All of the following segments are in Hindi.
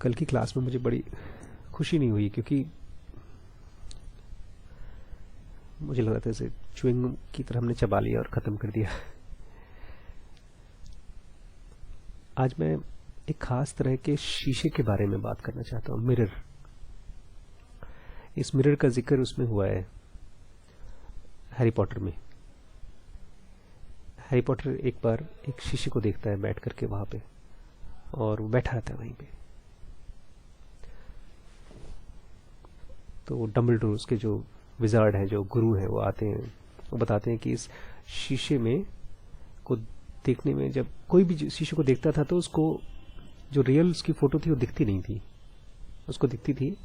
कल की क्लास में मुझे बड़ी खुशी नहीं हुई क्योंकि मुझे लग रहा था जैसे च्युइंग की तरह हमने चबा लिया और ख़त्म कर दिया। आज मैं एक ख़ास तरह के शीशे के बारे में बात करना चाहता हूँ, मिरर। इस मिरर का जिक्र उसमें हुआ है हैरी पॉटर में। हैरी पॉटर एक बार एक शीशे को देखता है बैठ करके वहाँ पे, और वो बैठा रहता है वहीं पे। तो डम्बलडोर, उसके जो विजार्ड हैं, जो गुरु हैं, वो आते हैं, वो बताते हैं कि इस शीशे में को देखने में, जब कोई भी शीशे को देखता था तो उसको जो रियल उसकी फ़ोटो थी वो दिखती नहीं थी, उसको दिखती थी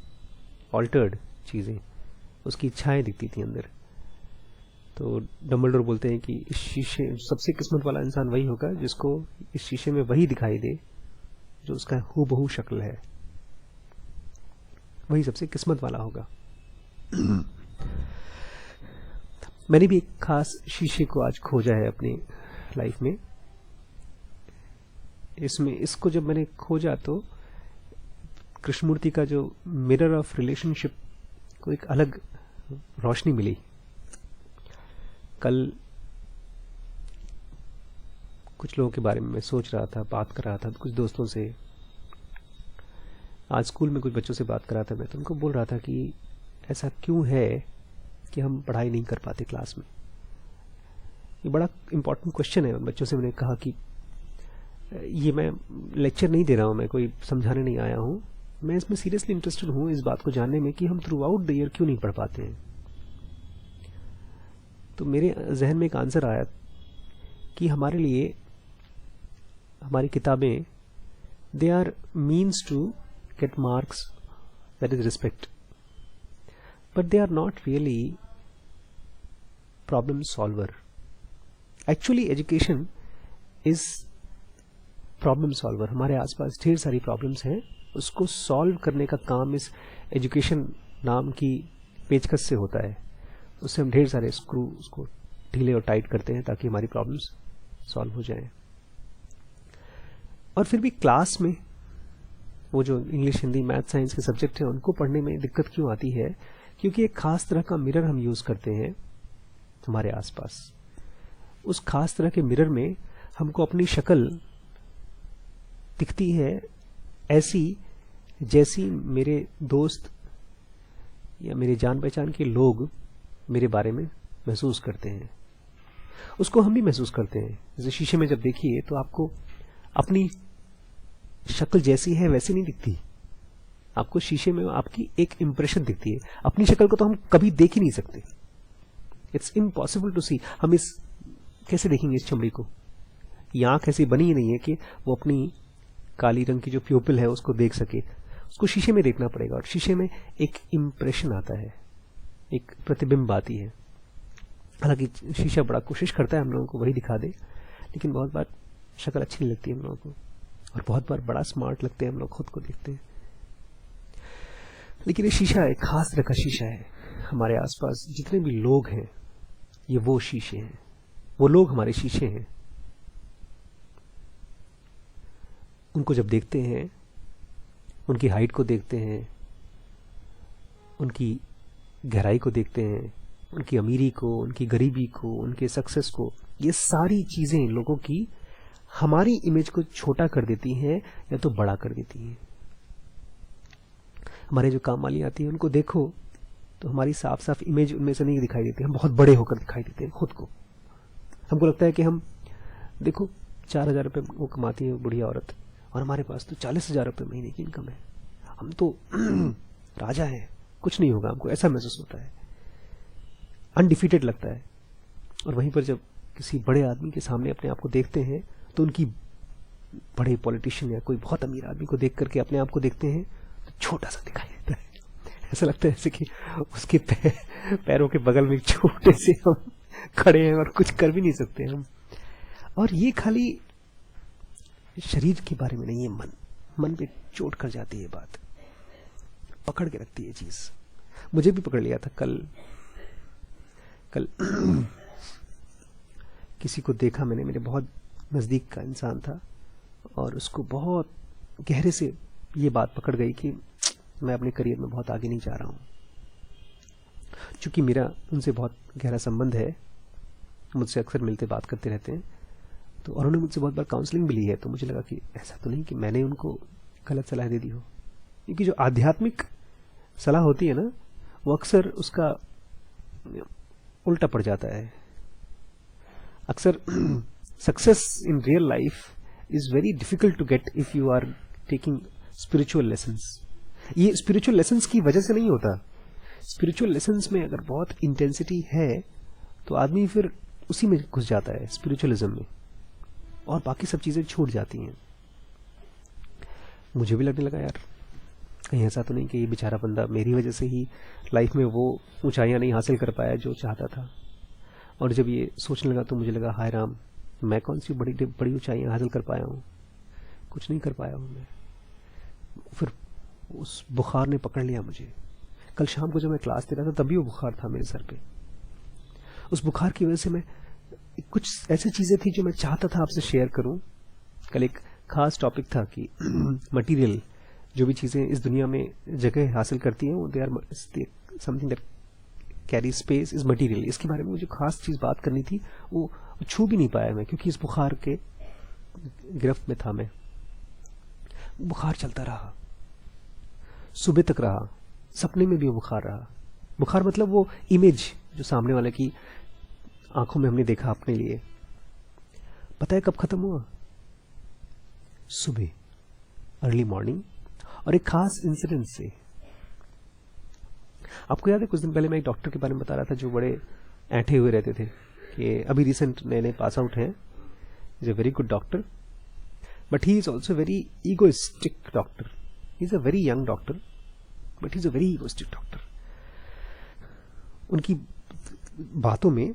ऑल्टर्ड चीज़ें, उसकी इच्छाएं दिखती थी अंदर। तो डम्बलडोर बोलते हैं कि इस शीशे, सबसे किस्मत वाला इंसान वही होगा जिसको इस शीशे में वही दिखाई दे जो उसका हूबहू शक्ल है, वही सबसे किस्मत वाला होगा। मैंने भी एक खास शीशे को आज खोजा है अपनी लाइफ में। इसको जब मैंने खोजा तो कृष्णमूर्ति का जो मिरर ऑफ रिलेशनशिप को एक अलग रोशनी मिली। कल कुछ लोगों के बारे में मैं सोच रहा था, बात कर रहा था कुछ दोस्तों से। आज स्कूल में कुछ बच्चों से बात कर रहा था मैं, तो उनको बोल रहा था कि ऐसा क्यों है कि हम पढ़ाई नहीं कर पाते क्लास में। ये बड़ा इम्पोर्टेंट क्वेश्चन है। बच्चों से मैंने कहा कि ये मैं लेक्चर नहीं दे रहा हूँ, मैं कोई समझाने नहीं आया हूँ, मैं इसमें सीरियसली इंटरेस्टेड हूँ इस बात को जानने में कि हम थ्रू आउट द ईयर क्यों नहीं पढ़ पाते हैं। तो मेरे जहन में एक आंसर आया कि हमारे लिए हमारी किताबें, they are means to get marks, that is respect, but they are not really problem solver. Actually education is problem solver. हमारे आसपास ढेर सारी प्रॉब्लम्स हैं, उसको सॉल्व करने का काम इस एजुकेशन नाम की पेचकस से होता है। उससे हम ढेर सारे स्क्रू उसको ढीले और टाइट करते हैं ताकि हमारी प्रॉब्लम्स सॉल्व हो जाएं। और फिर भी क्लास में वो जो इंग्लिश, हिंदी, मैथ, साइंस के सब्जेक्ट हैं उनको पढ़ने में दिक्कत क्यों आती है? क्योंकि एक खास तरह का मिरर हम यूज करते हैं हमारे आसपास। उस खास तरह के मिरर में हमको अपनी शक्ल दिखती है ऐसी जैसी मेरे दोस्त या मेरे जान पहचान के लोग मेरे बारे में महसूस करते हैं, उसको हम भी महसूस करते हैं। जैसे शीशे में जब देखिए तो आपको अपनी शक्ल जैसी है वैसी नहीं दिखती, आपको शीशे में आपकी एक इंप्रेशन दिखती है। अपनी शक्ल को तो हम कभी देख ही नहीं सकते, इट्स इम्पॉसिबल टू सी। हम इस कैसे देखेंगे इस चमड़ी को? ये आंख ऐसी बनी ही नहीं है कि वो अपनी काली रंग की जो प्यूपिल है उसको देख सके, उसको शीशे में देखना पड़ेगा। और शीशे में एक इंप्रेशन आता है, एक प्रतिबिंब आती है। हालांकि शीशा बड़ा कोशिश करता है हम लोगों को वही दिखा दे, लेकिन बहुत बार शक्ल अच्छी नहीं लगती हम लोगों को, और बहुत बार बड़ा स्मार्ट लगते हैं हम लोग खुद को देखते हैं। लेकिन ये शीशा एक खास तरह का शीशा है। हमारे आसपास जितने भी लोग हैं ये वो शीशे हैं, वो लोग हमारे शीशे हैं। उनको जब देखते हैं, उनकी हाइट को देखते हैं, उनकी गहराई को देखते हैं, उनकी अमीरी को, उनकी गरीबी को, उनके सक्सेस को, ये सारी चीजें लोगों की हमारी इमेज को छोटा कर देती हैं या तो बड़ा कर देती हैं। हमारे जो काम वाली आती है उनको देखो तो हमारी साफ साफ इमेज उनमें से नहीं दिखाई देती, हम बहुत बड़े होकर दिखाई देते हैं खुद को। हमको लगता है कि हम देखो 4,000 रुपये वो कमाती है बुढ़िया औरत, और हमारे पास तो 40,000 रुपये महीने की इनकम है, हम तो राजा हैं, कुछ नहीं होगा, हमको ऐसा महसूस होता है, अनडिफीटेड लगता है। और वहीं पर जब किसी बड़े आदमी के सामने अपने आप को देखते हैं तो उनकी, बड़े पॉलिटिशियन या कोई बहुत अमीर आदमी को देख करके अपने आप को देखते हैं तो छोटा सा दिखाई देता है। ऐसा लगता है जैसे कि उसके पैरों के बगल में छोटे से हम खड़े हैं और कुछ कर भी नहीं सकते हम। और ये खाली शरीर के बारे में नहीं है, मन पे चोट कर जाती है, बात पकड़ के रखती है चीज। मुझे भी पकड़ लिया था कल किसी को देखा मैंने, मेरे बहुत नजदीक का इंसान था, और उसको बहुत गहरे से ये बात पकड़ गई कि मैं अपने करियर में बहुत आगे नहीं जा रहा हूँ। चूंकि मेरा उनसे बहुत गहरा संबंध है, मुझसे अक्सर मिलते बात करते रहते हैं, तो और उन्होंने मुझसे बहुत बार काउंसलिंग भी ली है, तो मुझे लगा कि ऐसा तो नहीं कि मैंने उनको गलत सलाह दे दी हो, क्योंकि जो आध्यात्मिक सलाह होती है ना, वो अक्सर उसका उल्टा पड़ जाता है। अक्सर success in real life is very difficult to get if you are taking spiritual lessons. ये स्पिरिचुअल लेसन्स की वजह से नहीं होता। स्पिरिचुअल लेसन्स में अगर बहुत इंटेंसिटी है तो आदमी फिर उसी में घुस जाता है, स्पिरिचुअलिज्म में, और बाकी सब चीजें छूट जाती हैं। मुझे भी लगने लगा यार कहीं ऐसा तो नहीं कि ये बेचारा बंदा मेरी वजह से ही लाइफ में वो ऊंचाइयां नहीं हासिल कर पाया जो चाहता था। और जब ये सोचने लगा तो मुझे लगा हाय राम, मैं कौन सी बड़ी बड़ी ऊंचाइयां हासिल कर पाया हूँ, कुछ नहीं कर पाया हूँ मैं। फिर उस बुखार ने पकड़ लिया मुझे। कल शाम को जब मैं क्लास दे रहा था तभी वो बुखार था मेरे सर पे। उस बुखार की वजह से मैं कुछ ऐसी चीजें थी जो मैं चाहता था आपसे शेयर करूं। कल एक खास टॉपिक था कि मटेरियल जो भी चीजें इस दुनिया में जगह हासिल करती हैं, they are something that carry space is material. इसके बारे में मुझे खास चीज बात करनी थी, वो छू भी नहीं पाया मैं, क्योंकि इस बुखार के गिरफ्त में था मैं। बुखार चलता रहा, सुबह तक रहा, सपने में भी वो बुखार रहा। बुखार मतलब वो इमेज जो सामने वाले की आंखों में हमने देखा अपने लिए। पता है कब खत्म हुआ? सुबह, अर्ली मॉर्निंग, और एक खास इंसिडेंट से। आपको याद है कुछ दिन पहले मैं एक डॉक्टर के बारे में बता रहा था जो बड़े ऐंठे हुए रहते थे कि अभी रिसेंट नए नए पास आउट हैं, is a very good doctor, but he is also very egoistic doctor. He is a very young doctor, but he is a very egoistic doctor. उनकी बातों में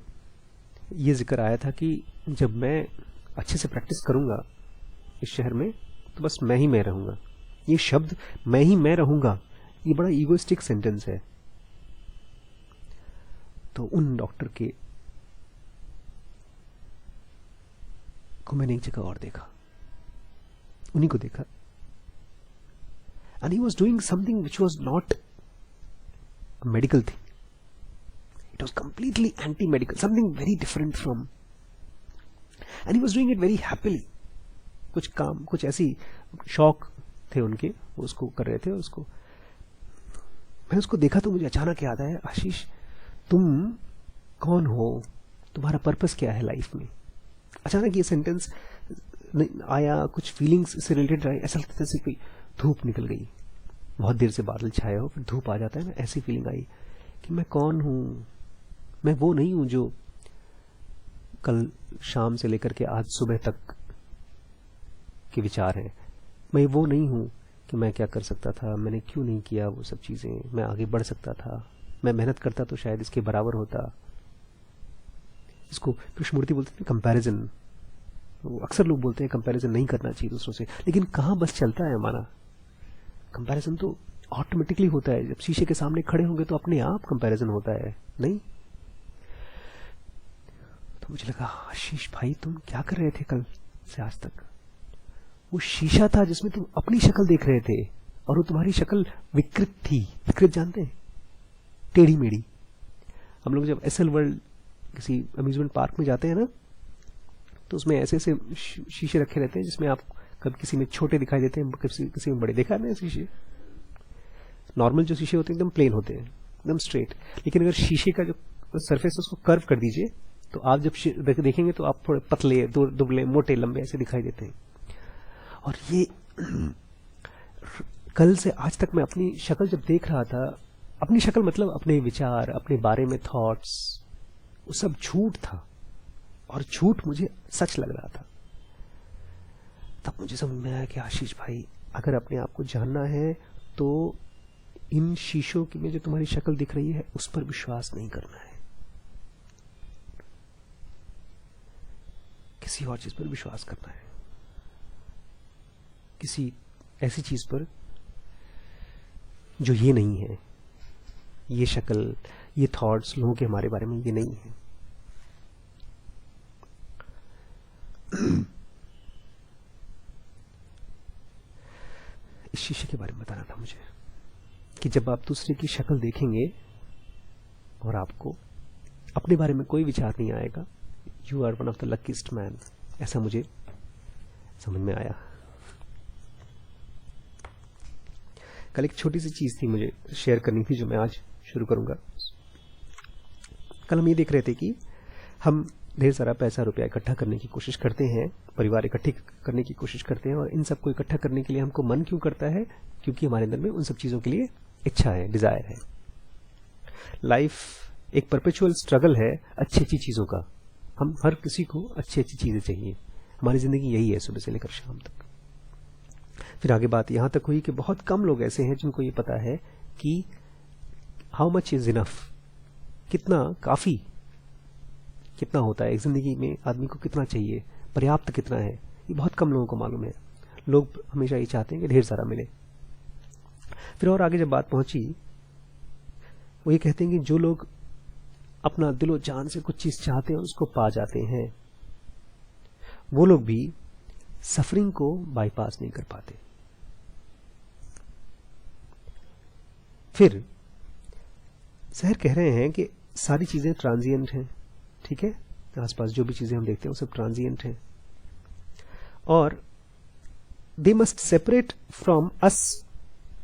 ये जिक्र आया था कि जब मैं अच्छे से प्रैक्टिस करूंगा इस शहर में तो बस मैं ही मैं रहूंगा। ये शब्द मैं ही मैं रहूंगा, ये बड़ा ईगोइस्टिक सेंटेंस है। तो उन डॉक्टर के को मैंने एक जगह और देखा, उन्हीं को देखा, and he was doing something which was not a medical thing. It was completely anti-medical, something very different from, and he was doing it very happily. कुछ काम, कुछ ऐसी शौक थे उनके, वो उसको कर रहे थे। उसको मैं उसको देखा तो मुझे अचानक याद आया, आशीष तुम कौन हो, तुम्हारा पर्पस क्या है लाइफ में। अचानक ये सेंटेंस आया, कुछ फीलिंग्स से रिलेटेड आई, ऐसा लगता जैसे कोई धूप निकल गई। बहुत देर से बादल छाए हो, फिर धूप आ जाता है ना, ऐसी फीलिंग आई कि मैं कौन हूं। मैं वो नहीं हूं जो कल शाम से लेकर के आज सुबह तक के विचार हैं। मैं वो नहीं हूं कि मैं क्या कर सकता था, मैंने क्यों नहीं किया वो सब चीजें, मैं आगे बढ़ सकता था, मैं मेहनत करता तो शायद इसके बराबर होता। इसको कृष्णमूर्ति बोलते थे कंपैरिजन। अक्सर लोग बोलते हैं कंपैरिजन नहीं करना चाहिए दूसरों से, लेकिन कहां बस चलता है हमारा कंपैरिजन। तो ऑटोमेटिकली होता है, जब शीशे के सामने खड़े होंगे तो अपने आप कंपैरिजन होता है, नहीं? तो मुझे लगा आशीष भाई तुम क्या कर रहे थे कल से आज तक? वो शीशा था जिसमें तुम अपनी शक्ल देख रहे थे, और वो तुम्हारी शक्ल विकृत थी। विकृत जानते हैं? टेढ़ी मेढ़ी। हम लोग जब एसएल वर्ल्ड किसी अम्यूजमेंट पार्क में जाते हैं ना, तो उसमें ऐसे ऐसे शीशे रखे रहते हैं जिसमें आप कभी किसी में छोटे दिखाई देते हैं, किसी में बड़े। देखा है ना शीशे? नॉर्मल जो शीशे होते हैं एकदम प्लेन होते हैं, एकदम स्ट्रेट, लेकिन अगर शीशे का जो सरफेस है उसको कर्व कर दीजिए तो आप जब देखेंगे तो आप थोड़े पतले, दुबले, मोटे, लंबे ऐसे दिखाई देते हैं। और ये कल से आज तक मैं अपनी शक्ल जब देख रहा था, अपनी शक्ल मतलब अपने विचार, अपने बारे में थॉट्स, वो सब झूठ था, और झूठ मुझे सच लग रहा था। तब मुझे समझ में आया कि आशीष भाई अगर अपने आप को जानना है तो इन शीशों की में जो तुम्हारी शक्ल दिख रही है उस पर विश्वास नहीं करना है, किसी और चीज पर विश्वास करना है, किसी ऐसी चीज पर जो ये नहीं है, ये शक्ल, ये थॉट्स लोगों के हमारे बारे में ये नहीं है। इस शीशे के बारे में बताना था मुझे कि जब आप दूसरे की शक्ल देखेंगे और आपको अपने बारे में कोई विचार नहीं आएगा, you are one of the luckiest man. ऐसा मुझे समझ में आया। कल एक छोटी सी चीज थी मुझे शेयर करनी थी, जो मैं आज शुरू करूंगा। कल हम ये देख रहे थे कि हम ढेर सारा पैसा रुपया इकट्ठा करने की कोशिश करते हैं, परिवार इकट्ठी करने की कोशिश करते हैं, और इन सबको इकट्ठा करने के लिए हमको मन क्यों करता है? क्योंकि हमारे अंदर में उन सब चीजों के लिए इच्छा है, डिजायर है। लाइफ एक परपेचुअल स्ट्रगल है अच्छी अच्छी चीजों का। हम हर किसी को अच्छी अच्छी चीजें चाहिए। हमारी जिंदगी यही है, सुबह से लेकर शाम तक। फिर आगे बात यहां तक हुई कि बहुत कम लोग ऐसे हैं जिनको ये पता है कि हाउ मच इज इनफ, कितना काफी, कितना होता है एक जिंदगी में, आदमी को कितना चाहिए, पर्याप्त कितना है, ये बहुत कम लोगों को मालूम है। लोग हमेशा ये चाहते हैं कि ढेर सारा मिले। फिर और आगे जब बात पहुंची, वो ये कहते हैं कि जो लोग अपना दिलो जान से कुछ चीज चाहते हैं उसको पा जाते हैं, वो लोग भी सफरिंग को बाईपास नहीं कर पाते। फिर शहर कह रहे हैं कि सारी चीजें ट्रांजिएंट हैं, ठीक है, आसपास जो भी चीजें हम देखते हैं वो सब ट्रांजिएंट हैं, और they must separate from us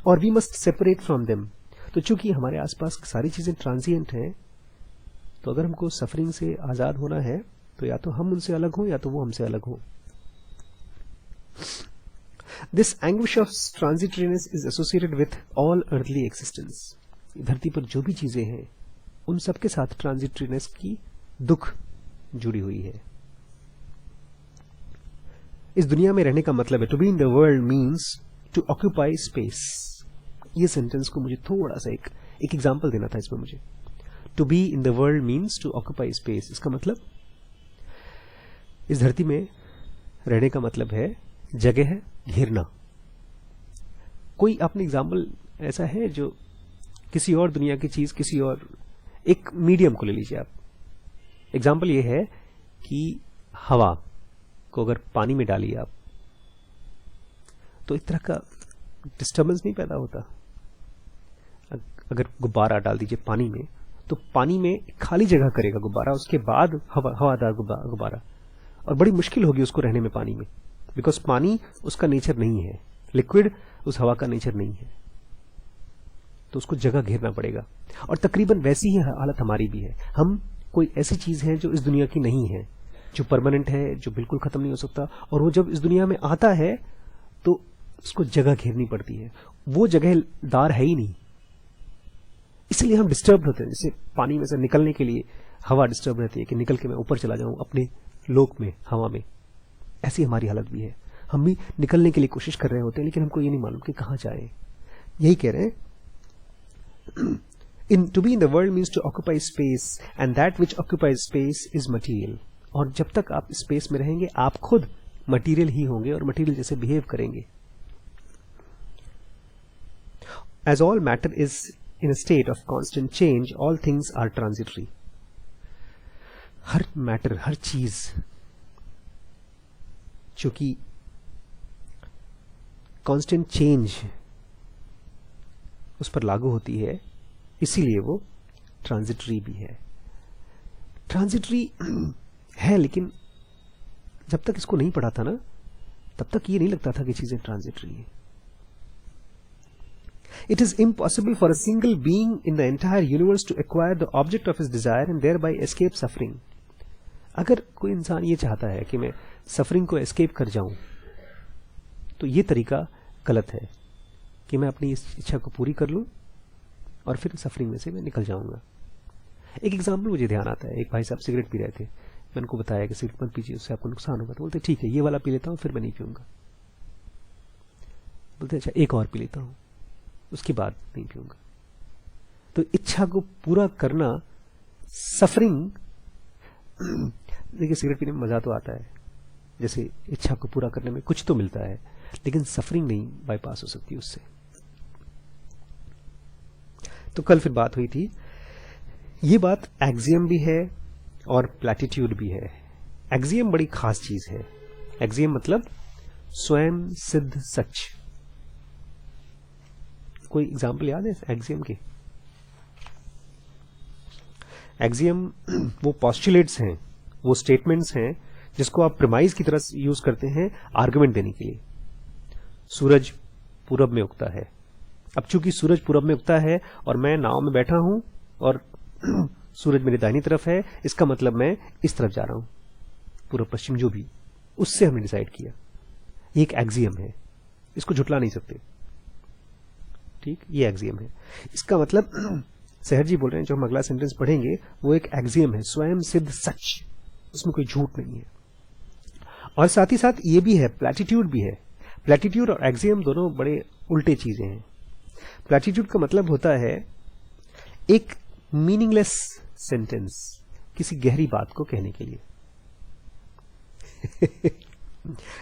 और we must separate from them. तो चूंकि हमारे आसपास सारी चीजें ट्रांजिएंट हैं, तो अगर हमको सफरिंग से आजाद होना है तो या तो हम उनसे अलग हों या तो वो हमसे अलग हों। This anguish of transitoriness is associated with all earthly existence. धरती पर जो भी चीजें हैं उन सबके साथ ट्रांजिटरीनेस की दुख जुड़ी हुई है। इस दुनिया में रहने का मतलब है, to be in the world means to occupy space. ये सेंटेंस को मुझे थोड़ा सा एक एग्जाम्पल देना था इसमें मुझे। To be in the world means to occupy space, इसका मतलब इस धरती में रहने का मतलब है जगह है घेरना। कोई अपने एग्जाम्पल ऐसा है जो किसी और दुनिया की चीज, किसी और एक मीडियम को ले लीजिए आप। एग्जाम्पल ये है कि हवा को अगर पानी में डालिए आप, तो इस तरह का डिस्टर्बेंस नहीं पैदा होता। अगर गुब्बारा डाल दीजिए पानी में, तो पानी में खाली जगह करेगा गुब्बारा, उसके बाद हवादार गुब्बारा, और बड़ी मुश्किल होगी उसको रहने में पानी में, बिकॉज पानी उसका नेचर नहीं है, लिक्विड उस हवा का नेचर नहीं है, तो उसको जगह घेरना पड़ेगा। और तकरीबन वैसी ही हालत हमारी भी है। हम कोई ऐसी चीज है जो इस दुनिया की नहीं है, जो परमानेंट है, जो बिल्कुल खत्म नहीं हो सकता, और वो जब इस दुनिया में आता है तो उसको जगह घेरनी पड़ती है। वो जगह दार है ही नहीं, इसलिए हम डिस्टर्ब होते हैं। जैसे पानी में से निकलने के लिए हवा डिस्टर्ब रहती है कि निकल के मैं ऊपर चला जाऊं अपने लोक में, हवा में। ऐसी हमारी हालत भी है। हम भी निकलने के लिए कोशिश कर रहे होते हैं, लेकिन हमको ये नहीं मालूम कि कहां जाए। यही कह रहे हैं, to be in the world means to occupy space, and that which occupies space is material. और जब तक आप स्पेस में रहेंगे आप खुद मटीरियल ही होंगे और मटीरियल जैसे बिहेव करेंगे। As all matter is in a state of constant change, all things are transitory. हर मैटर, हर चीज जो कि कांस्टेंट चेंज उस पर लागू होती है, इसीलिए वो ट्रांजिटरी भी है। ट्रांजिटरी है, लेकिन जब तक इसको नहीं पढ़ा था ना, तब तक ये नहीं लगता था कि चीजें ट्रांजिटरी है। It is impossible for a single being in the entire universe to acquire the object of his desire and thereby escape suffering. अगर कोई इंसान ये चाहता है कि मैं सफरिंग को एस्केप कर जाऊं, तो ये तरीका गलत है कि मैं अपनी इस इच्छा को पूरी कर लूं और फिर सफरिंग में से मैं निकल जाऊंगा। एक एग्जाम्पल मुझे ध्यान आता है। एक भाई साहब सिगरेट पी रहे थे, मैं उनको बताया कि सिगरेट मत पीजिए, उससे आपको नुकसान होगा। तो बोलते ठीक है, ये वाला पी लेता हूँ, फिर मैं नहीं पीऊंगा। बोलते अच्छा एक और पी लेता हूँ, उसके बाद नहीं पीऊंगा। तो इच्छा को पूरा करना, सफरिंग, देखिए सिगरेट पीने में मजा तो आता है, जैसे इच्छा को पूरा करने में कुछ तो मिलता है, लेकिन सफरिंग नहीं बाईपास हो सकती उससे। तो कल फिर बात हुई थी, ये बात एक्सियम भी है और प्लैटिट्यूड भी है। एक्सियम बड़ी खास चीज है। एक्सियम मतलब स्वयं सिद्ध सच। कोई एग्जाम्पल याद है एक्सियम के? एक्सियम वो पोस्टुलेट्स हैं, वो स्टेटमेंट्स हैं जिसको आप प्रिमाइज की तरह यूज करते हैं आर्गुमेंट देने के लिए। सूरज पूरब में उगता है। अब चूंकि सूरज पूरब में उगता है और मैं नाव में बैठा हूं और सूरज मेरी दाहिनी तरफ है, इसका मतलब मैं इस तरफ जा रहा हूं, पूर्व पश्चिम जो भी, उससे हमने डिसाइड किया। ये एक एक्सियम है, इसको झुटला नहीं सकते। ठीक, ये एक्सियम है। इसका मतलब सहर जी बोल रहे हैं जो हम अगला सेंटेंस पढ़ेंगे वो एक एक्सियम है, स्वयं सिद्ध सच, उसमें कोई झूठ नहीं है। और साथ ही साथ ये भी है, प्लैटिट्यूड भी है। प्लैटिट्यूड और एक्सियम दोनों बड़े उल्टे चीजें हैं। प्लैटिट्यूड का मतलब होता है एक मीनिंगलेस सेंटेंस, किसी गहरी बात को कहने के लिए।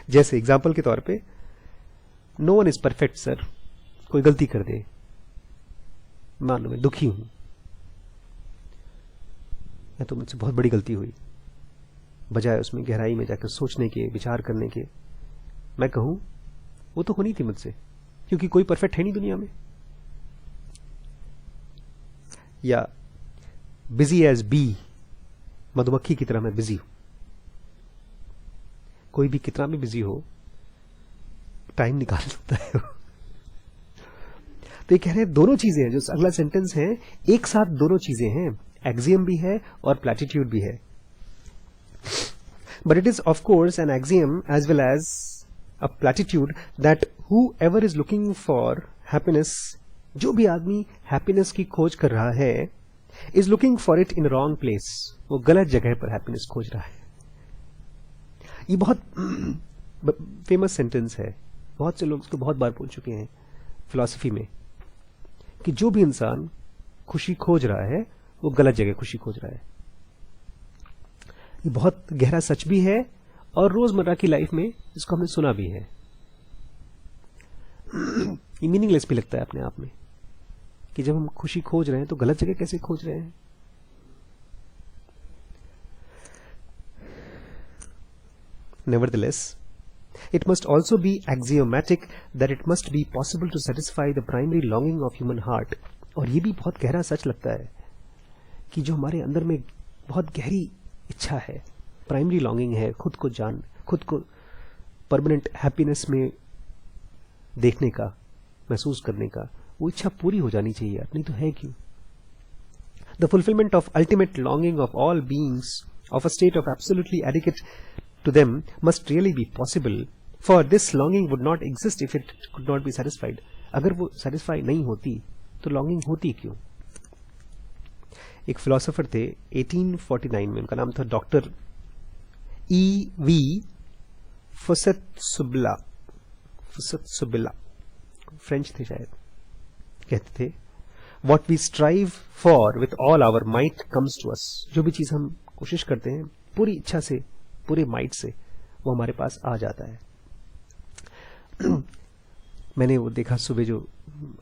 जैसे एग्जाम्पल के तौर पे, no one is perfect sir, कोई गलती कर दे, मान लो मैं दुखी हूं, या तो मुझसे बहुत बड़ी गलती हुई, बजाय उसमें गहराई में जाकर सोचने के, विचार करने के, मैं कहूं वो तो होनी थी मुझसे, क्योंकि कोई परफेक्ट है नहीं दुनिया में। या बिजी एज बी, मधुमक्खी की तरह मैं बिजी हूं। कोई भी कितना भी बिजी हो, टाइम निकाल सकता है। तो ये कह रहे हैं दोनों चीजें हैं, जो अगला सेंटेंस है एक साथ दोनों चीजें हैं, एक्सियम भी है और प्लैटिट्यूड भी है। But it is of course an axiom as well as a platitude that whoever is looking for happiness, जो भी आदमी हैप्पीनेस की खोज कर रहा है, is looking for it in wrong place, वो गलत जगह पर हैप्पीनेस खोज रहा है। ये बहुत फेमस सेंटेंस है, बहुत से लोग इसको बहुत बार बोल चुके हैं फिलॉसफी में, कि जो भी इंसान खुशी खोज रहा है वो गलत जगह खुशी खोज रहा है। ये बहुत गहरा सच भी है और रोजमर्रा की लाइफ में इसको हमने सुना भी है। ये मीनिंगलेस भी लगता है अपने आप में, कि जब हम खुशी खोज रहे हैं तो गलत जगह कैसे खोज रहे हैं। Nevertheless, it must also be axiomatic that it must be possible to satisfy the primary longing of human heart. और ये भी बहुत गहरा सच लगता है कि जो हमारे अंदर में बहुत गहरी इच्छा है, प्राइमरी लॉन्गिंग है, खुद को परमानेंट हैप्पीनेस में देखने का, महसूस करने का, वो इच्छा पूरी हो जानी चाहिए यार, नहीं तो है क्यों। The fulfillment of ultimate longing of all beings, of a state of absolutely adequate to them, must really be possible, for this longing would not exist if it could not be satisfied. अगर वो satisfy नहीं होती तो longing होती क्यों। एक फिलोसोफर थे 1849 में, उनका नाम था डॉक्टर E.V. फुसेत्सुबिला, फ्रेंच थे शायद। कहते थे, What we strive for with all our might comes to us. जो भी चीज हम कोशिश करते हैं पूरी इच्छा से, पूरे माइट से, वो हमारे पास आ जाता है। मैंने वो देखा सुबह, जो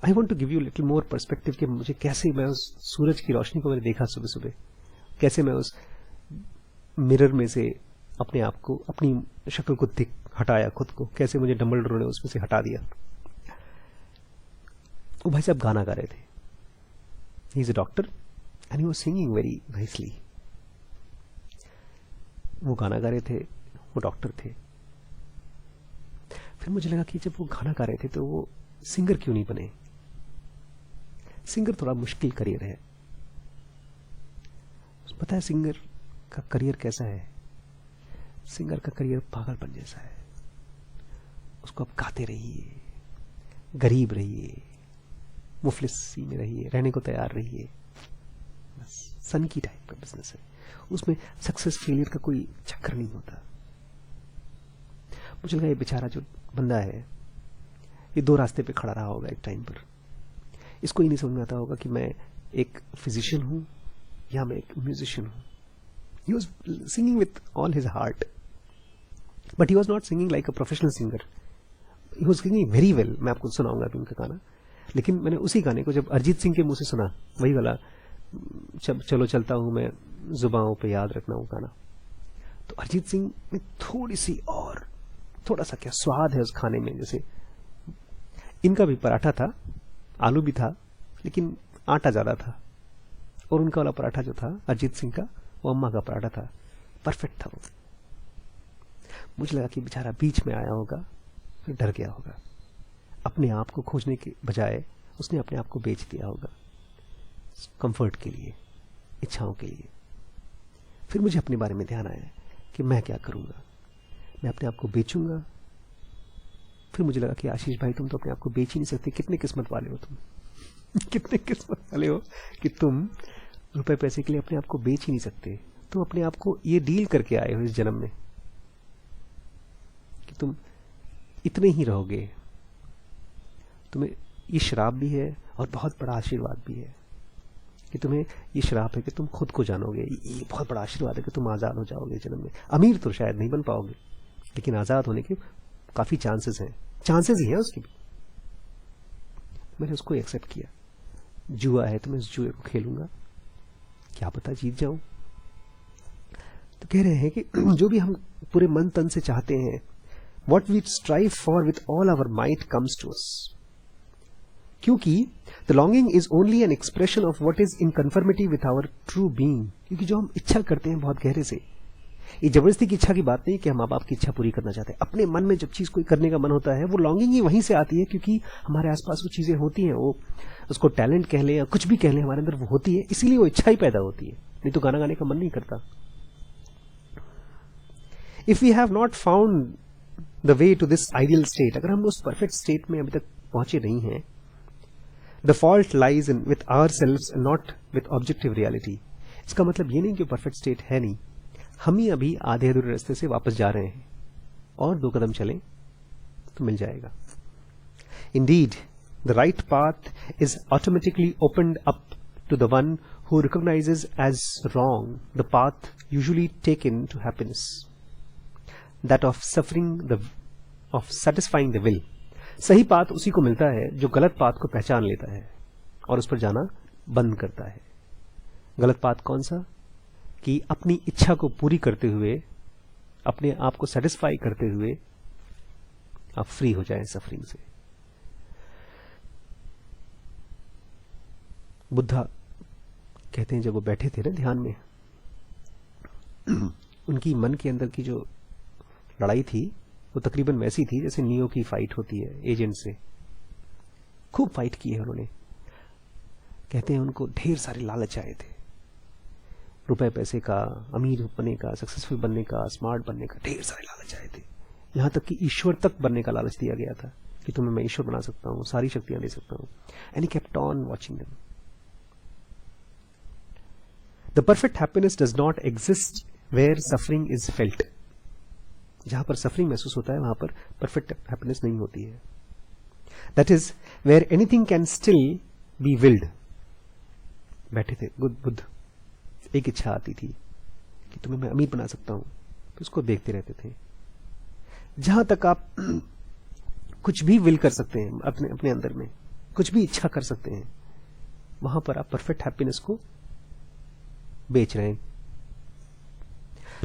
I want to give you little more perspective कि मुझे कैसे, मैं उस सूरज की रोशनी को मैंने देखा सुबह सुबह, कैसे मैं उस मिरर में से अपने आप को, अपनी शक्ल को हटाया, खुद को, कैसे मुझे डम्बलडोर ने उसमें से हटा दिया। वो भाई साहब गाना गा रहे थे, he is a doctor and he was singing very nicely. वो गाना गा रहे थे, वो डॉक्टर थे। फिर मुझे लगा कि जब वो गाना गा रहे थे तो वो सिंगर क्यों नहीं बने। सिंगर थोड़ा मुश्किल करियर है, पता है सिंगर का करियर कैसा है। सिंगर का करियर पागलपन जैसा है। उसको आप गाते रहिए, गरीब रहिए, मुफलिसी में रहिए, रहने को तैयार रहिए, बस सन की टाइप का बिजनेस है। उसमें सक्सेस फेलियर का कोई चक्कर नहीं होता। मुझे लगा ये बेचारा जो बंदा है, ये दो रास्ते पे खड़ा रहा होगा एक टाइम पर। इसको ही नहीं समझ में आता होगा कि मैं एक फिजिशियन हूं या मैं एक म्यूजिशियन हूं। He was singing with all his heart, but he was not singing like a professional singer. He was singing very well. मैं आपको सुनाऊंगा अभी उनका गाना। लेकिन मैंने उसी गाने को जब अरिजीत सिंह के मुंह से सुना, वही वाला चलो चलता हूं मैं जुबानों पे याद रखना वो गाना, तो अरिजीत सिंह में थोड़ी सी और थोड़ा सा क्या स्वाद है उस खाने में। जैसे इनका भी पराठा था, आलू भी था लेकिन आटा ज़्यादा था, और उनका वाला पराठा जो था अरिजीत सिंह का, वो अम्मा का पराठा था, परफेक्ट था वो। मुझे लगा कि बेचारा बीच में आया होगा, फिर डर गया होगा, अपने आप को खोजने के बजाय उसने अपने आप को बेच दिया होगा कंफर्ट के लिए, इच्छाओं के लिए। फिर मुझे अपने बारे में ध्यान आया कि मैं क्या करूंगा, मैं अपने आप को बेचूंगा। फिर मुझे लगा कि आशीष भाई तुम तो अपने आप को बेच ही नहीं सकते, कितने किस्मत वाले हो तुम कितने किस्मत वाले हो कि तुम रुपए पैसे के लिए अपने आप को बेच ही नहीं सकते। तुम अपने आप को ये डील करके आए हो इस जन्म में कि तुम इतने ही रहोगे। तुम्हें ये श्राप भी है और बहुत बड़ा आशीर्वाद भी है कि तुम्हें ये श्राप है कि तुम खुद को जानोगे, ये बहुत बड़ा आशीर्वाद है कि तुम आज़ाद हो जाओगे जन्म में। अमीर तो शायद नहीं बन पाओगे, लेकिन आज़ाद होने के काफ़ी चांसेस हैं, चांसेस ही हैं उसकी भी। मैंने उसको एक्सेप्ट किया। जुआ है तो मैं इस जुए को खेलूंगा, क्या पता जीत जाऊं। तो कह रहे हैं कि जो भी हम पूरे मन तन से चाहते हैं, what we strive for with all our might comes to us, क्योंकि the longing is only an expression of what is in conformity with our true being। क्योंकि जो हम इच्छा करते हैं बहुत गहरे से, ये जबरदस्ती की इच्छा की बात नहीं कि हम माँ बाप की इच्छा पूरी करना चाहते हैं। अपने मन में जब चीज कोई करने का मन होता है, वो लॉन्गिंग ही वहीं से आती है, क्योंकि हमारे आसपास वो चीजें होती हैं, वो उसको टैलेंट कह लें या कुछ भी कह लें, हमारे अंदर वो होती है, इसीलिए वो इच्छा ही पैदा होती है, नहीं तो गाना गाने का मन नहीं करता। If we have not found the way to this ideal state, अगर हम उस परफेक्ट स्टेट में अभी तक पहुंचे नहीं हैं, the fault lies in with ourselves and not with objective reality. इसका मतलब ये नहीं कि परफेक्ट स्टेट है नहीं, हम ही अभी आधे अधूरे रास्ते से वापस जा रहे हैं, और 2 कदम चलें तो मिल जाएगा। Indeed, the right path is automatically opened up to the one who recognizes as wrong the path usually taken to happiness, that of satisfying the will। सही पाथ उसी को मिलता है जो गलत पाथ को पहचान लेता है और उस पर जाना बंद करता है। गलत पाथ कौन सा? कि अपनी इच्छा को पूरी करते हुए, अपने आप को सेटिस्फाई करते हुए आप फ्री हो जाएं सफरिंग से। बुद्धा कहते हैं जब वो बैठे थे ना ध्यान में, उनकी मन के अंदर की जो लड़ाई थी वो तकरीबन वैसी थी जैसे नियो की फाइट होती है एजेंट से। खूब फाइट की है उन्होंने। कहते हैं उनको ढेर सारे लालच आए थे, रुपए पैसे का, अमीर बनने का, सक्सेसफुल बनने का, स्मार्ट बनने का, ढेर सारे लालच आए थे। यहां तक कि ईश्वर तक बनने का लालच दिया गया था कि तुम्हें मैं ईश्वर बना सकता हूं, सारी शक्तियां दे सकता हूं। And he kept on watching them. The perfect happiness does not exist where suffering is felt. जहां पर सफरिंग महसूस होता है वहां पर परफेक्ट हैप्पीनेस नहीं होती है। That is where anything can still be willed. बैठे थे बुद्ध, एक इच्छा आती थी कि तुम्हें मैं अमीर बना सकता हूं, तो उसको देखते रहते थे। जहां तक आप कुछ भी विल कर सकते हैं, अपने अपने अंदर में कुछ भी इच्छा कर सकते हैं, वहां पर आप परफेक्ट हैप्पीनेस को बेच रहे हैं।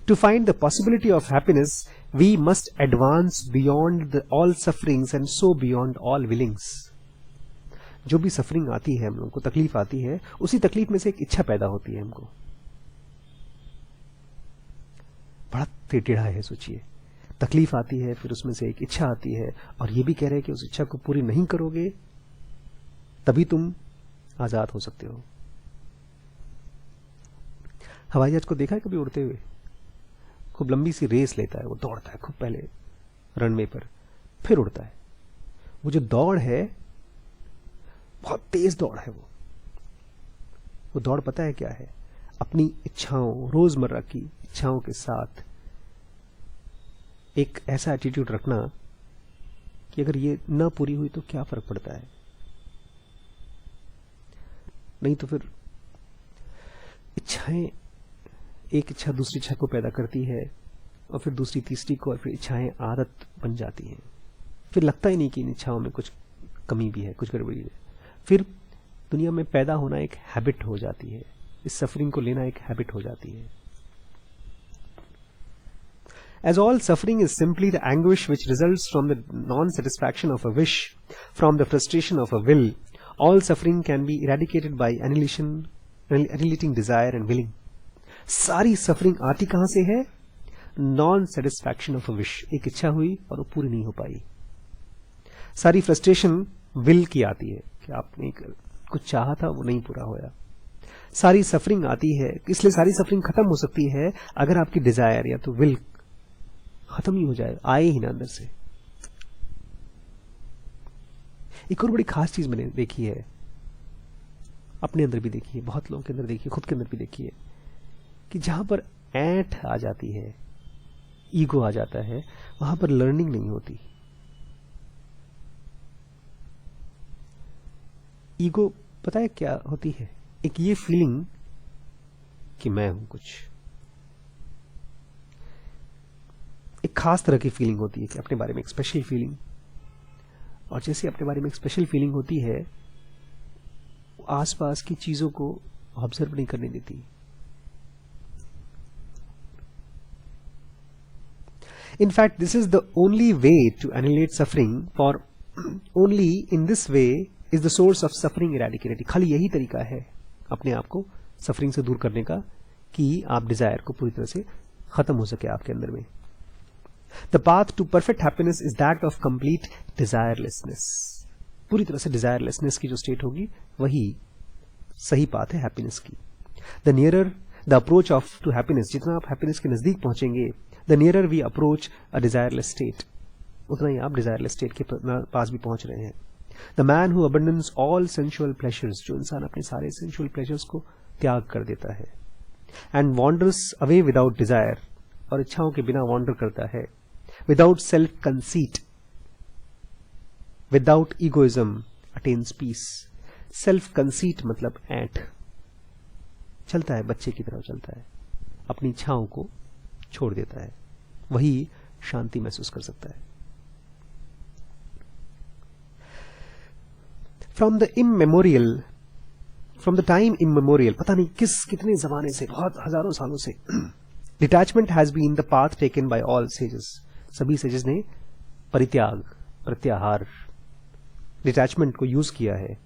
To find the possibility of happiness we must advance beyond all sufferings and so beyond all willings. जो भी सफरिंग आती है, हम लोगों को तकलीफ आती है, उसी तकलीफ में से एक इच्छा पैदा होती है हमको। बड़ा टेढ़ा है, सोचिए। तकलीफ आती है, फिर उसमें से एक इच्छा आती है, और ये भी कह रहे हैं कि उस इच्छा को पूरी नहीं करोगे तभी तुम आजाद हो सकते हो। हवाई जहाज को देखा है कभी उड़ते हुए? खूब लंबी सी रेस लेता है, वो दौड़ता है खूब पहले रनवे पर, फिर उड़ता है। वो जो दौड़ है बहुत तेज दौड़ है। वो दौड़ पता है क्या है? अपनी इच्छाओं, रोजमर्रा की इच्छाओं के साथ एक ऐसा एटीट्यूड रखना कि अगर ये ना पूरी हुई तो क्या फर्क पड़ता है। नहीं तो फिर इच्छाएं, एक इच्छा दूसरी इच्छा को पैदा करती है, और फिर दूसरी तीसरी को, और फिर इच्छाएं आदत बन जाती हैं। फिर लगता ही नहीं कि इन इच्छाओं में कुछ कमी भी है, कुछ गड़बड़ी है। फिर दुनिया में पैदा होना एक हैबिट हो जाती है, इस सफरिंग को लेना एक हैबिट हो जाती है। As all suffering is simply the anguish which results from the non-satisfaction of a wish, from the frustration of a will, all suffering can be eradicated by annihilating desire and willing. सारी सफरिंग आती कहां से है? Non satisfaction of a wish, एक इच्छा हुई और वो पूरी नहीं हो पाई। सारी फ्रस्ट्रेशन विल की आती है कि आपने कुछ चाहा था वो नहीं पूरा होया। सारी सफरिंग आती है, इसलिए सारी सफरिंग खत्म हो सकती है अगर आपकी डिजायर या तो विल खत्म ही हो जाए, आए ही ना अंदर से। एक और बड़ी खास चीज मैंने देखी है, अपने अंदर भी देखी है, बहुत लोगों के अंदर देखी है, खुद के अंदर भी देखी है, कि जहां पर ऐंठ आ जाती है, ईगो आ जाता है, वहां पर लर्निंग नहीं होती। ईगो पता है क्या होती है? एक ये फीलिंग कि मैं हूं कुछ, एक खास तरह की फीलिंग होती है कि अपने बारे में एक स्पेशल फीलिंग। और जैसे अपने बारे में एक स्पेशल फीलिंग होती है, आसपास की चीजों को ऑब्जर्व नहीं करने देती। In fact, this is the only way to annihilate suffering, for only in this way is the source of suffering eradicated. खाली यही तरीका है अपने आप को सफरिंग से दूर करने का कि आप डिजायर को पूरी तरह से खत्म हो सके आपके अंदर में। The path to perfect happiness is that of complete desirelessness. पूरी तरह से desirelessness की जो स्टेट होगी वही सही पाथ है हैप्पीनेस की। The nearer the approach of to happiness, जितना आप हैप्पीनेस के नजदीक पहुंचेंगे, the nearer we approach a desireless state, उतना ही आप desireless state के पास भी पहुंच रहे हैं। The man who abandons all sensual pleasures, जो इंसान अपने सारे sensual pleasures को त्याग कर देता है, and wanders away without desire, और इच्छाओं के बिना wander करता है, without self conceit, without egoism, attains peace. Self conceit मतलब ऐंठ, चलता है बच्चे की तरह चलता है, अपनी इच्छाओं को छोड़ देता है, वही शांति महसूस कर सकता है। From the time immemorial, पता नहीं कितने जमाने से, बहुत हजारों सालों से, detachment has been the path taken by all sages. सभी sages ने परित्याग, प्रत्याहार, डिटैचमेंट को यूज किया है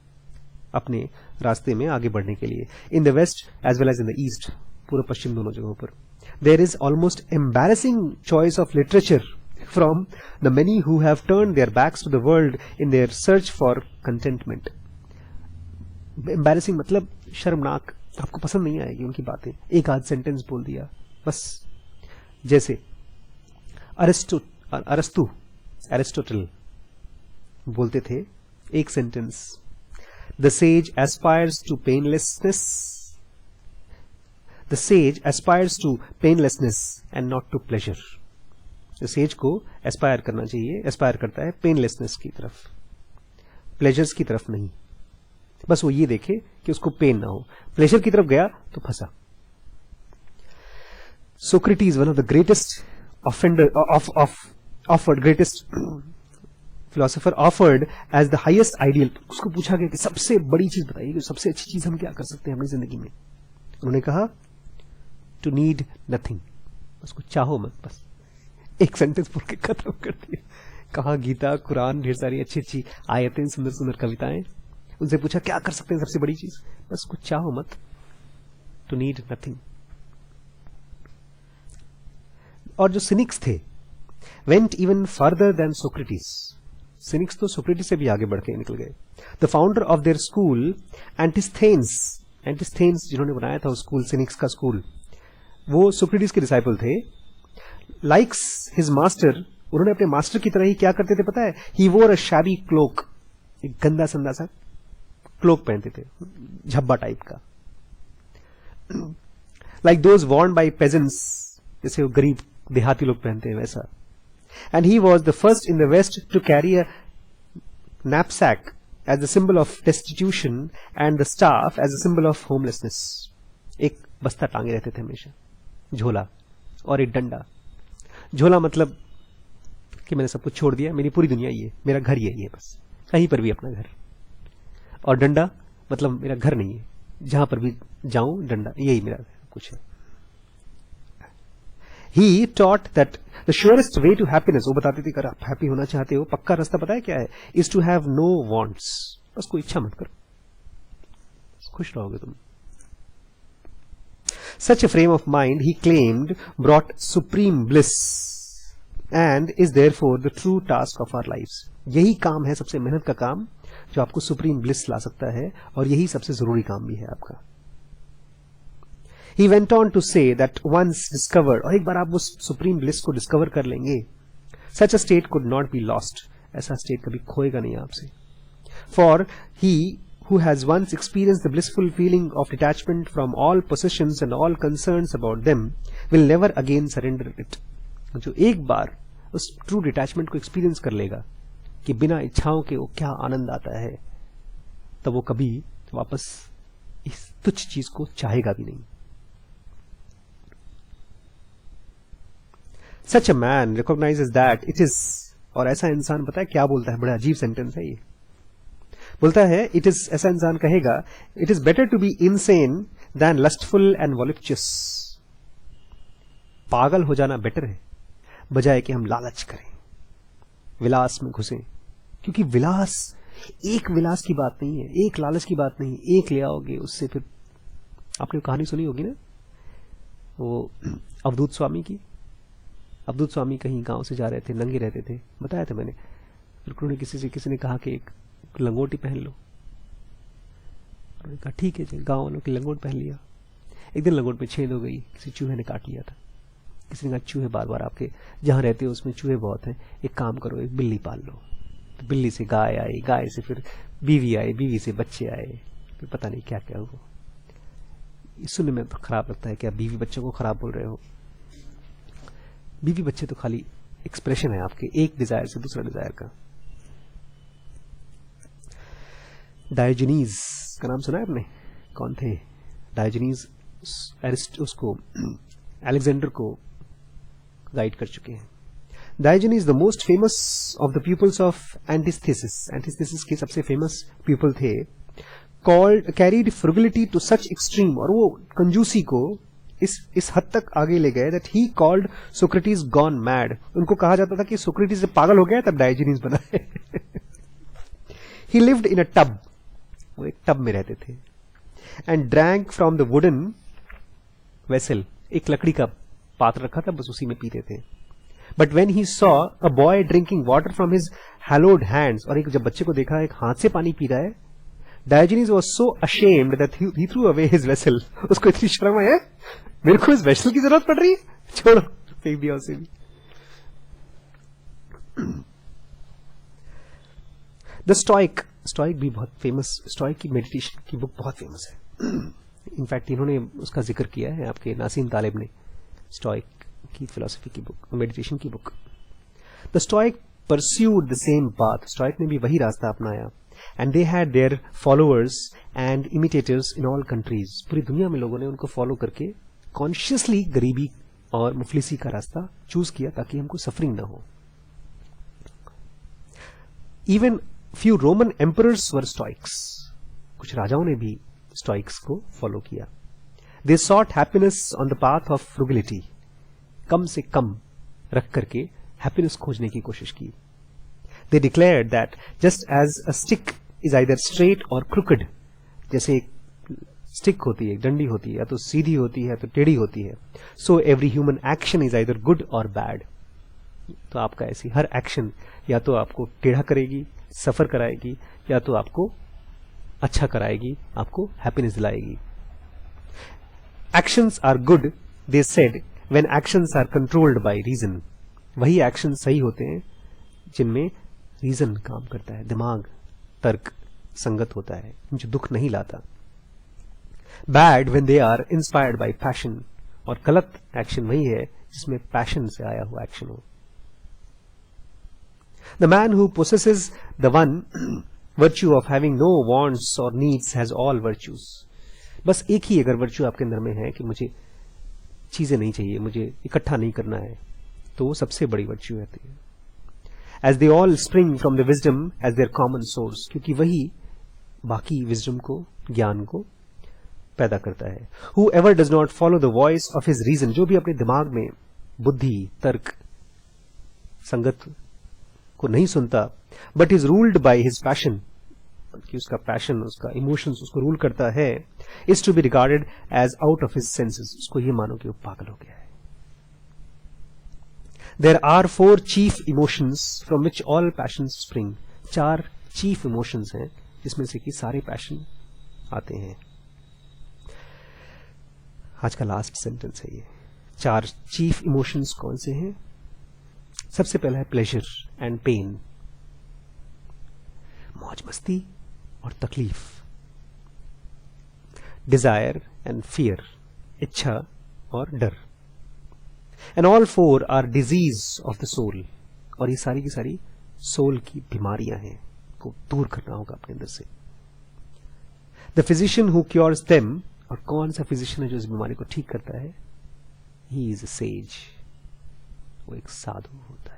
अपने रास्ते में आगे बढ़ने के लिए। In the west as well as in the east, पूर्व पश्चिम दोनों जगहों पर। There is almost embarrassing choice of literature from the many who have turned their backs to the world in their search for contentment. Embarrassing मतलब शर्मनाक, आपको पसंद नहीं आएगी उनकी बातें, एक आध सेंटेंस बोल दिया बस। जैसे अरिस्टोटल बोलते थे एक sentence, the sage aspires to painlessness, the sage aspires to painlessness and not to pleasure. The sage को एस्पायर करना चाहिए, एस्पायर करता है पेनलेसनेस की तरफ, प्लेजर्स की तरफ नहीं। बस वो ये देखे कि उसको पेन ना हो, प्लेजर की तरफ गया तो फंसा। Socrates, one of the greatest greatest philosopher, offered as the highest ideal. उसको पूछा गया कि सबसे बड़ी चीज बताइए, कि सबसे अच्छी चीज हम क्या कर सकते हैं अपनी जिंदगी में। उन्होंने कहा to need nothing, उसको चाहो मत, बस एक सेंटेंस बोल के खत्म कर दिया। कहा गीता, कुरान, ढेर सारी अच्छी अच्छी आयतें, सुंदर सुंदर कविताएं। उनसे पूछा क्या कर सकते हैं सबसे बड़ी चीज, बस कुछ चाहो मत, to need nothing। और जो सिनिक्स थे went even further than Socrates. Cynics तो सोक्रेटिस से भी आगे बढ़ के निकल गए। The founder of their school Antisthenes जिन्होंने बनाया था स्कूल, सिनिक्स का स्कूल, वो सोक्रेटिस के डिसाइपल थे। लाइक्स हिज मास्टर, उन्होंने अपने मास्टर की तरह ही क्या करते थे पता है? ही वोर अ शैबी क्लोक, एक गंदा संदा सा क्लोक पहनते थे, झब्बा टाइप का, like those Warne bye pageants, जैसे वो गरीब देहाती लोग पहनते हैं वैसा। And he was the first in the West to carry a knapsack as a symbol of destitution and the staff as a symbol of homelessness. एक बस्ता टांगे रहते थे हमेशा, झोला और एक डंडा। झोला मतलब कि मैंने सब कुछ छोड़ दिया, मेरी पूरी दुनिया ये, मेरा घर यही है, बस कहीं पर भी अपना घर। और डंडा मतलब मेरा घर नहीं है, जहां पर भी जाऊं डंडा, यही मेरा कुछ है। He taught that the surest way to happiness, वो बताते थे अगर आप हैप्पी होना चाहते हो, पक्का रास्ता पता है क्या है? Is to have no wants, बस कोई इच्छा मत करो, खुश रहोगे तुम। Such a frame of mind, he claimed, brought supreme bliss and is therefore the true task of our lives. यही काम है सबसे मेहनत का काम जो आपको सुप्रीम ब्लिस ला सकता है, और यही सबसे जरूरी काम भी है आपका। He went on to say that once discovered, और एक बार आप उस सुप्रीम ब्लिस को डिस्कवर कर लेंगे, such a state could not be lost. ऐसा स्टेट कभी खोएगा नहीं आपसे। For he who has once experienced the blissful feeling of detachment from all possessions and all concerns about them will never again surrender it. जो एक बार उस ट्रू डिटैचमेंट को एक्सपीरियंस कर लेगा कि बिना इच्छाओं के वो क्या आनंद आता है, तब वो कभी वापस इस तुच्छ चीज को चाहेगा भी नहीं। Such a man recognizes that it is, और ऐसा इंसान पता है क्या बोलता है, बड़ा अजीब सेंटेंस है ये। बोलता है इट इज, ऐसा इंसान कहेगा it is better to be insane than lustful and voluptuous. पागल हो जाना बेटर है बजाय कि हम लालच करें, विलास में घुसें। क्योंकि विलास एक विलास की बात नहीं है, एक लालच की बात नहीं, एक ले आओगे उससे फिर, आपने कहानी सुनी होगी ना वो अवधूत स्वामी की। अवधूत स्वामी कहीं गांव से जा रहे थे, नंगे रहते थे, बताया था मैंने। उन्होंने किसी ने कहा कि एक लंगोटी पहन लो, उन्होंने कहा ठीक है जी, गांव वालों की लंगोट पहन लिया। एक दिन लंगोट में छेद हो गई, किसी चूहे ने काट लिया था। किसी ने कहा चूहे बार बार आपके जहां रहते हो उसमें चूहे बहुत हैं, एक काम करो एक बिल्ली पाल लो। तो बिल्ली से गाय आई, गाय से फिर बीवी आई, बीवी से बच्चे आए, फिर पता नहीं क्या क्या हुआ। सुनने में तो खराब लगता है कि आप बीवी बच्चों को खराब बोल रहे हो। बीवी बच्चे तो खाली एक्सप्रेशन है आपके एक डिजायर से दूसरा डिजायर का। डायोजनीज का नाम सुना है आपने? कौन थे डायोजनीज? उसको अलेक्जेंडर को गाइड कर चुके हैं। Diogenes the most famous of the peoples of Antisthenes. Antisthenes के सबसे फेमस पीपल थे। Called carried frugality to such extreme, और वो कंजूसी को इस हद तक आगे ले गए that he called Socrates gone mad. उनको कहा जाता था कि सोक्रेटिस जब पागल हो गया तब डायोजनीज बना है। ही लिव्ड इन अ टब, वो एक टब में रहते थे। And drank from the wooden vessel, एक लकड़ी का पात्र रखा था, बस उसी में पीते थे। But when he saw a boy drinking water from his hallowed hands, और एक जब बच्चे को देखा एक हाथ से पानी पी रहा है, Diogenes was so ashamed that he through away his vessel. उसको इतनी शर्म है, मेरे को इस वेसल की जरूरत पड़ रही है, छोड़ो, फेंक दिया उसे भी। द स्टोइक, स्टोइक भी बहुत फेमस, स्टोइक की मेडिटेशन की बुक बहुत फेमस है। इनफैक्ट इन्होंने उसका जिक्र किया है आपके नासीम तालिब ने, स्टोइक की फिलॉसफी की बुक, मेडिटेशन की book. The stoic pursued the same path, stoic ने भी वही रास्ता अपनाया। And they had their followers and imitators in all countries, पूरी दुनिया में लोगों ने उनको फॉलो करके कॉन्शियसली गरीबी और मुफलिसी का रास्ता चूज किया ताकि हमको सफरिंग ना हो। Even few Roman emperors were stoics, कुछ राजाओं ने भी स्टोइक्स को फॉलो किया। They sought happiness on the path of frugality, कम से कम रख करके हैप्पीनेस खोजने की कोशिश की। They declared that just as a stick is either straight or crooked, जैसे एक स्टिक होती है, एक डंडी होती है, या तो सीधी होती है तो टेढ़ी होती है, so every human action is either good or bad. तो आपका ऐसी हर एक्शन या तो आपको टेढ़ा करेगी, सफर कराएगी, या तो आपको अच्छा कराएगी, आपको happiness दिलाएगी। Actions are good, they said, when actions are controlled by reason. वही एक्शन सही होते हैं जिनमें रीजन काम करता है, दिमाग, तर्क संगत होता है, जो दुख नहीं लाता। Bad when they are inspired by passion, और गलत एक्शन वही है जिसमें पैशन से आया हुआ एक्शन हो। The man who possesses the one virtue of having no wants और नीड्स हैज ऑल वर्च्यूज। बस एक ही अगर वर्च्यू आपके अंदर में है कि मुझे चीजें नहीं चाहिए, मुझे इकट्ठा नहीं करना है, तो वो सबसे बड़ी वर्च्यू रहती है। As they all spring from the wisdom as their common source, क्योंकि वही बाकी विजडम को, ज्ञान को पैदा करता है। Whoever does not follow the voice of his reason, जो भी अपने दिमाग में बुद्धि, तर्क, संगत को नहीं सुनता, but is ruled by his passion, कि उसका पैशन, उसका इमोशंस उसको रूल करता है, is to be regarded as out of his senses, उसको ये मानो कि वो पागल हो गया है। There are 4 chief emotions from which all passion spring, 4 chief emotions हैं जिसमें से कि सारे पैशन आते हैं। आज का लास्ट सेंटेंस है ये। 4 चीफ इमोशंस कौन से हैं? सबसे पहला है प्लेजर एंड पेन, मौज मस्ती और तकलीफ। डिजायर एंड फियर, इच्छा और डर। And all 4 are disease of the soul, और ये सारी की सारी सोल की बीमारियां हैं, को दूर करना होगा अपने अंदर से। The physician who cures them, और कौन सा फिजिशियन है जो इस बीमारी को ठीक करता है? ही इज अ सेज, वो एक साधु होता है।